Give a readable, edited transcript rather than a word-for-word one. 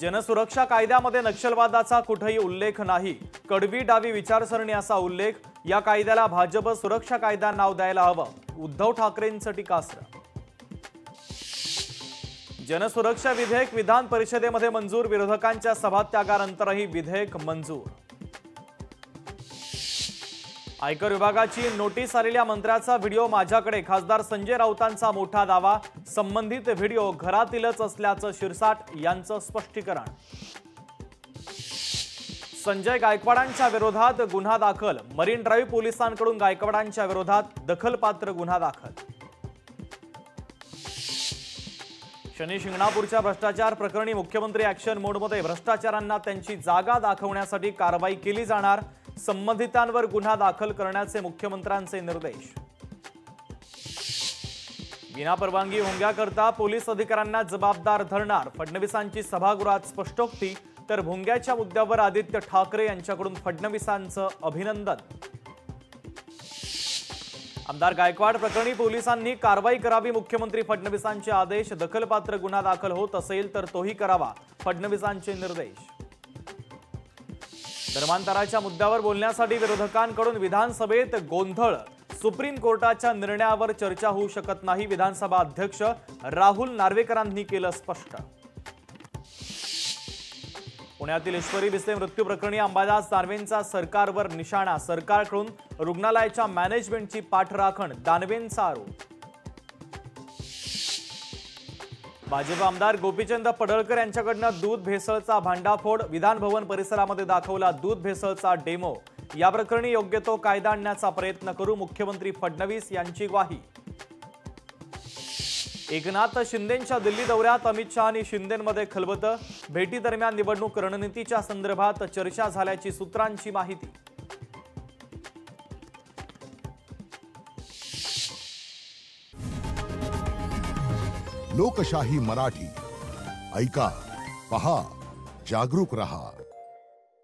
जनसुरक्षा कायद्यामध्ये नक्षलवादाचा कुठेही उल्लेख नाही। कडवी डावी विचारसरणी असा उल्लेख। या कायद्याला भाजप सुरक्षा कायदा नाव द्यायला हवं। उद्धव ठाकरेंचं टीकास्त्र। जनसुरक्षा विधेयक विधान परिषदेमध्ये मंजूर। विरोधकांच्या सभात्यागानंतरही विधेयक मंजूर। आयकर विभागाची नोटीस आलेल्या मंत्र्याचा व्हिडिओ माझ्याकडे। खासदार संजय राऊतांचा मोठा दावा। संबंधित व्हिडिओ घरातीलच असल्याचं शिरसाट यांचं स्पष्टीकरण। संजय गायकवाडांच्या विरोधात गुन्हा दाखल। मरीन ड्राईव्ह पोलिसांकडून गायकवाडांच्या विरोधात दखलपात्र गुन्हा दाखल। शनी शिंगणापूरच्या भ्रष्टाचार प्रकरणी मुख्यमंत्री ॲक्शन मोडमध्ये। भ्रष्टाचारांना त्यांची जागा दाखवण्यासाठी कारवाई केली जाणार। संबंधितांवर गुन्हा दाखल करण्याचे मुख्यमंत्र्यांचे निर्देश। विनापरवानगी भोंग्याकरता पोलीस अधिकाऱ्यांना जबाबदार धरणार। फडणवीसांची सभागृहात स्पष्टोक्ती। तर भोंग्याच्या मुद्द्यावर आदित्य ठाकरे यांच्याकडून फडणवीसांचं अभिनंदन। आमदार गायकवाड प्रकरणी पोलिसांनी कारवाई करावी। मुख्यमंत्री फडणवीसांचे आदेश। दखलपात्र गुन्हा दाखल होत असेल तर तोही करावा। फडणवीसांचे निर्देश। धर्मांतराच्या मुद्द्यावर बोलण्यासाठी विरोधकांकडून विधानसभेत गोंधळ। सुप्रीम कोर्टाच्या निर्णयावर चर्चा होऊ शकत नाही। विधानसभा अध्यक्ष राहुल नार्वेकरांनी केलं स्पष्ट। पुण्यातील ईश्वरी भिसे मृत्यू प्रकरणी अंबादास दानवेंचा सरकारवर निशाणा। सरकारकडून रुग्णालयाच्या मॅनेजमेंटची पाठराखण। दानवेंचा आरोप। भाजप आमदार गोपीचंद पडळकर यांच्याकडून दूध भेसळचा भांडाफोड। विधान भवन परिसरामध्ये दाखवला दूध भेसळचा डेमो। या प्रकरणी योग्य तो कायदा आणण्याचा प्रयत्न करू। मुख्यमंत्री फडणवीस यांची ग्वाही। एकनाथ शिंदेंच्या दिल्ली दौऱ्यात अमित शहा आणि शिंदेंमध्ये खलबतं। भेटीदरम्यान निवडणूक रणनीतीच्या संदर्भात चर्चा झाल्याची सूत्रांची माहिती। लोकशाही मराठी ऐका, पहा, जागरूक रहा।